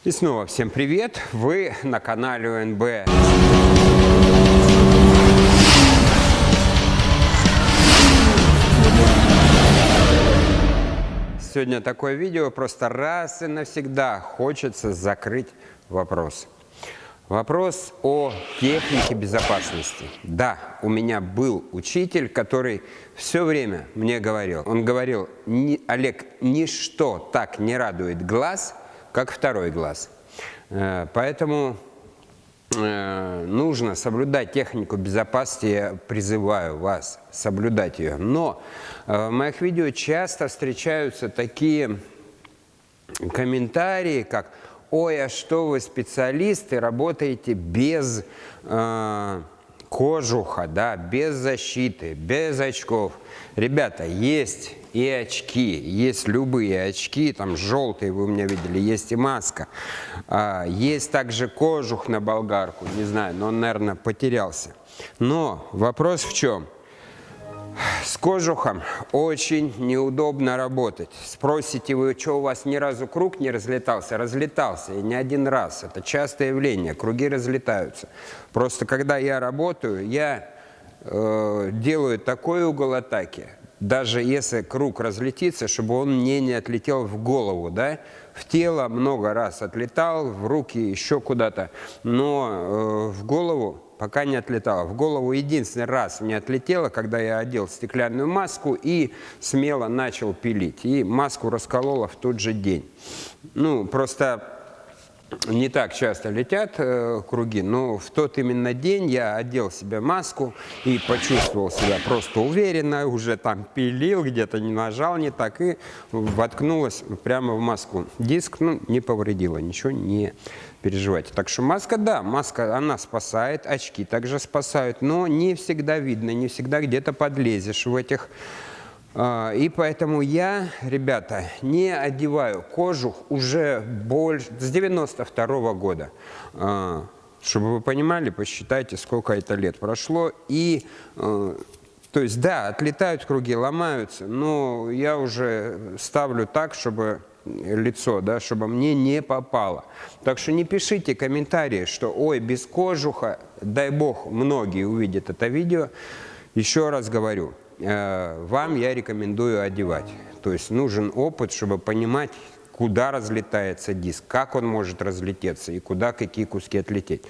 И снова всем привет! Вы на канале УНБ. Сегодня такое видео, просто раз и навсегда хочется закрыть вопрос. Вопрос о технике безопасности. Да, у меня был учитель, который все время мне говорил. Он говорил: Олег, ничто так не радует глаз, как второй глаз. Поэтому нужно соблюдать технику безопасности. Я призываю вас соблюдать ее. Но в моих видео часто встречаются такие комментарии, как: ой, а что вы, специалисты, работаете без кожуха, да, без защиты, без очков. Ребята, есть и очки, есть любые очки, там желтые вы у меня видели, есть и маска. Есть также кожух на болгарку, не знаю, но он, наверное, потерялся. Но вопрос в чем? С кожухом очень неудобно работать. Спросите вы, что у вас ни разу круг не разлетался? Разлетался, и не один раз. Это частое явление, круги разлетаются. Просто когда я работаю, я делаю такой угол атаки, даже если круг разлетится, чтобы он мне не отлетел в голову, да? В тело много раз отлетал, в руки, еще куда-то, но в голову пока не отлетало. В голову единственный раз мне отлетело, когда я одел стеклянную маску и смело начал пилить. И маску раскололо в тот же день. Ну, просто не так часто летят круги, но в тот именно день я одел себе маску и почувствовал себя просто уверенно, уже там пилил, где-то не нажал не так, и воткнулась прямо в маску. Диск, ну, не повредило, ничего не переживайте. Так что маска, да, маска, она спасает, очки также спасают, но не всегда видно, не всегда где-то подлезешь в этих. И поэтому я, ребята, не одеваю кожух уже больше, с 92-го года. Чтобы вы понимали, посчитайте, сколько это лет прошло. И, то есть, да, отлетают круги, ломаются, но я уже ставлю так, чтобы лицо, да, чтобы мне не попало. Так что не пишите комментарии, что ой, без кожуха, дай бог, многие увидят это видео. Еще раз говорю, вам я рекомендую одевать. То есть нужен опыт, чтобы понимать, куда разлетается диск, как он может разлететься и куда какие куски отлететь.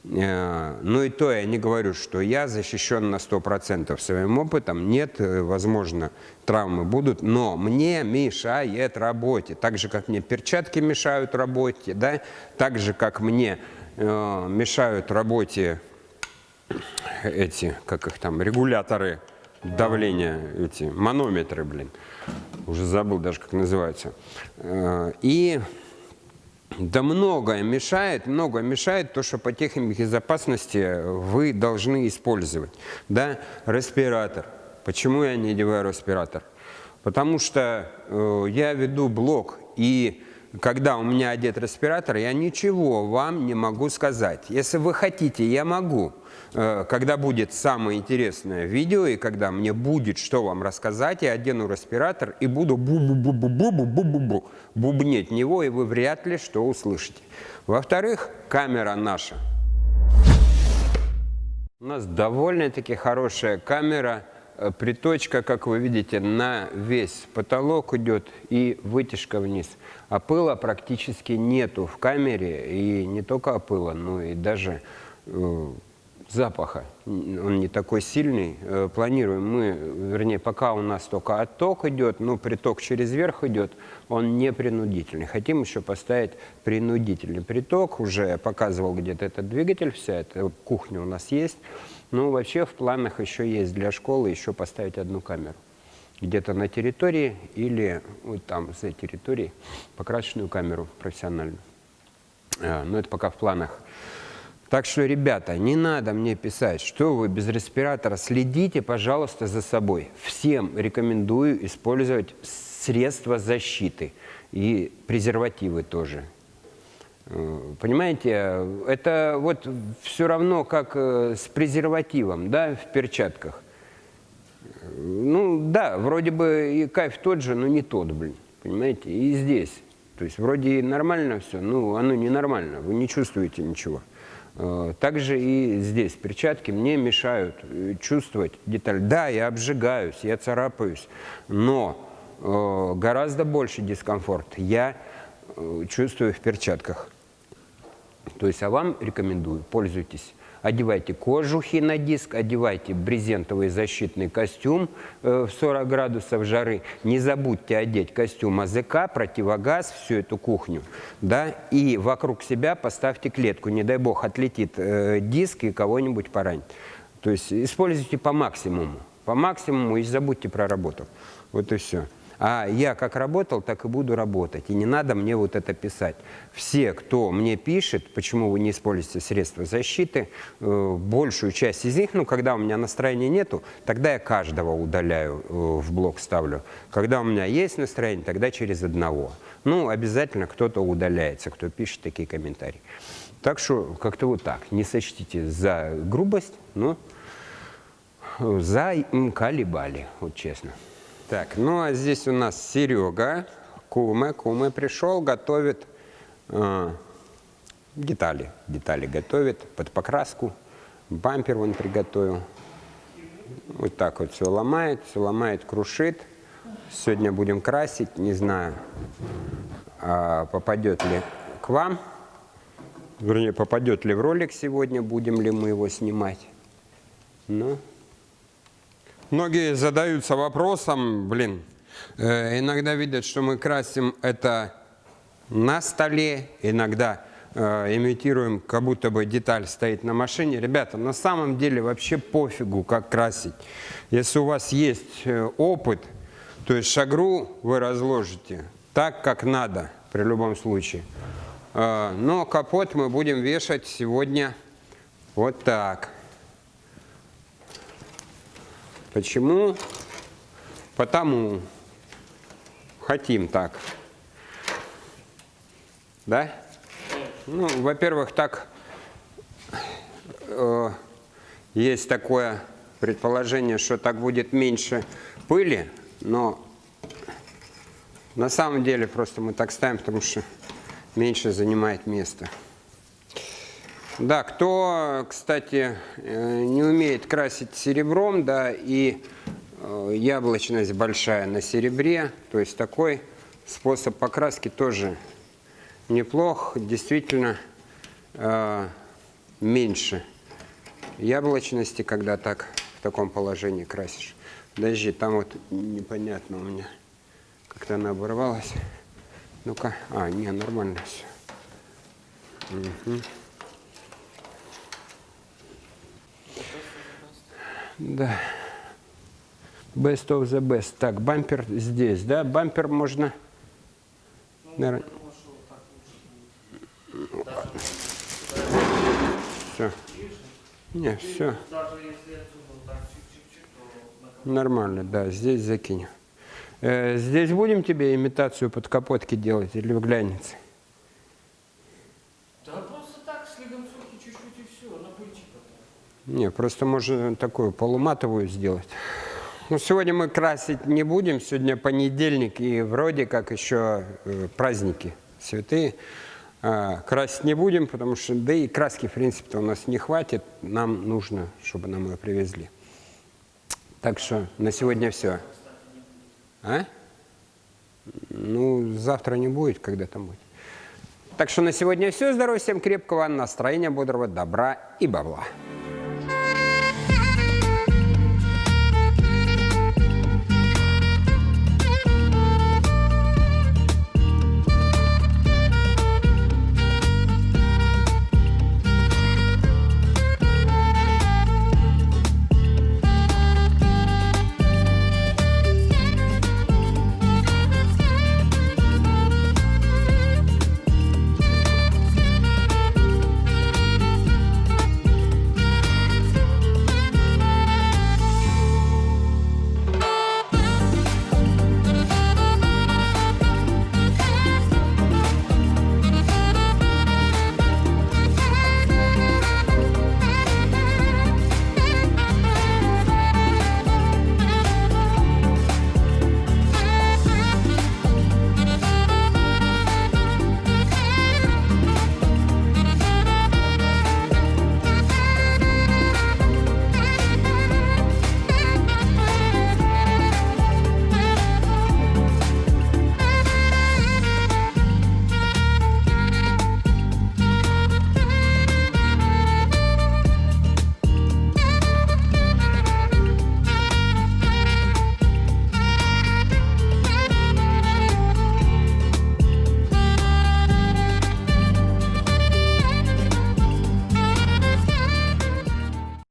Ну и то я не говорю, что я защищен на 100% своим опытом. Нет, возможно, травмы будут, но мне мешает работе. Так же, как мне перчатки мешают работе, да? Так же, как мне мешают работе эти, как их там, регуляторы давления, эти манометры, блин, уже забыл даже, как называются. И да многое мешает то, что по технике безопасности вы должны использовать. Да? Респиратор. Почему я не одеваю респиратор? Потому что я веду блог, и когда у меня одет респиратор, я ничего вам не могу сказать. Если вы хотите, я могу. Когда будет самое интересное видео, и когда мне будет что вам рассказать, я одену респиратор и буду бубнеть в него, и вы вряд ли что услышите. Во-вторых, камера наша. У нас довольно-таки хорошая камера. Приточка, как вы видите, на весь потолок идет и вытяжка вниз. А пыла практически нету в камере, и не только пыла, но и даже запаха. Он не такой сильный. Планируем мы, вернее, пока у нас только отток идет, но приток через верх идет, он не принудительный. Хотим еще поставить принудительный приток. Уже я показывал где-то этот двигатель, вся эта кухня у нас есть. Ну, вообще в планах еще есть для школы еще поставить одну камеру. Где-то на территории или вот там за территорией покрасочную камеру профессиональную. Но это пока в планах. Так что, ребята, не надо мне писать, что вы без респиратора. Следите, пожалуйста, за собой. Всем рекомендую использовать средства защиты и презервативы тоже. Понимаете, это вот все равно, как с презервативом, да, в перчатках. Ну, да, вроде бы и кайф тот же, но не тот, блин, понимаете, и здесь. То есть вроде и нормально все, но оно ненормально, вы не чувствуете ничего. Также и здесь перчатки мне мешают чувствовать деталь. Да, я обжигаюсь, я царапаюсь, но гораздо больше дискомфорт я чувствую в перчатках. То есть, а вам рекомендую, пользуйтесь. Одевайте кожухи на диск, одевайте брезентовый защитный костюм в 40 градусов жары. Не забудьте одеть костюм АЗК, противогаз, всю эту кухню. Да? И вокруг себя поставьте клетку. Не дай бог, отлетит диск и кого-нибудь поранит. То есть используйте по максимуму. По максимуму и забудьте про работу. Вот и все. А я как работал, так и буду работать. И не надо мне вот это писать. Все, кто мне пишет, почему вы не используете средства защиты, большую часть из них, ну, когда у меня настроения нету, тогда я каждого удаляю, в блок ставлю. Когда у меня есть настроение, тогда через одного. Ну, обязательно кто-то удаляется, кто пишет такие комментарии. Так что как-то вот так. Не сочтите за грубость, но за колебали, вот честно. Так, ну а здесь у нас Серега, Куме пришел, готовит детали готовит под покраску, бампер он приготовил. Вот так вот все ломает, крушит. Сегодня будем красить, не знаю, попадет ли к вам, вернее, попадет ли в ролик сегодня, будем ли мы его снимать. Ну... Многие задаются вопросом, иногда видят, что мы красим это на столе, иногда имитируем, как будто бы деталь стоит на машине. Ребята, на самом деле вообще пофигу, как красить. Если у вас есть опыт, то есть шагру вы разложите так, как надо, при любом случае. Но капот мы будем вешать сегодня вот так. Почему? Потому. Хотим так. Да? Ну, во-первых, так есть такое предположение, что так будет меньше пыли, но на самом деле просто мы так ставим, потому что меньше занимает место. Да, кто, кстати, не умеет красить серебром, да, и яблочность большая на серебре, то есть такой способ покраски тоже неплох, действительно меньше яблочности, когда так в таком положении красишь. Подожди, там вот непонятно у меня, как-то она оборвалась. Ну-ка, не, нормально все. Угу. Да. Best of the best. Так, бампер здесь, да? Бампер можно... Наверное... Все. Не, все. Нормально, да, здесь закинем. Здесь будем тебе имитацию под капотки делать или в глянец? Да просто так, следом сухи чуть-чуть и все, на пыльчик. Не, просто можно такую полуматовую сделать. Ну, сегодня мы красить не будем, сегодня понедельник и вроде как еще праздники святые. Красить не будем, потому что, да и краски, в принципе-то, у нас не хватит. Нам нужно, чтобы нам ее привезли. Так что на сегодня все. Ну, завтра не будет, когда там будет. Так что на сегодня все. Здоровья всем крепкого, настроения бодрого, добра и бабла.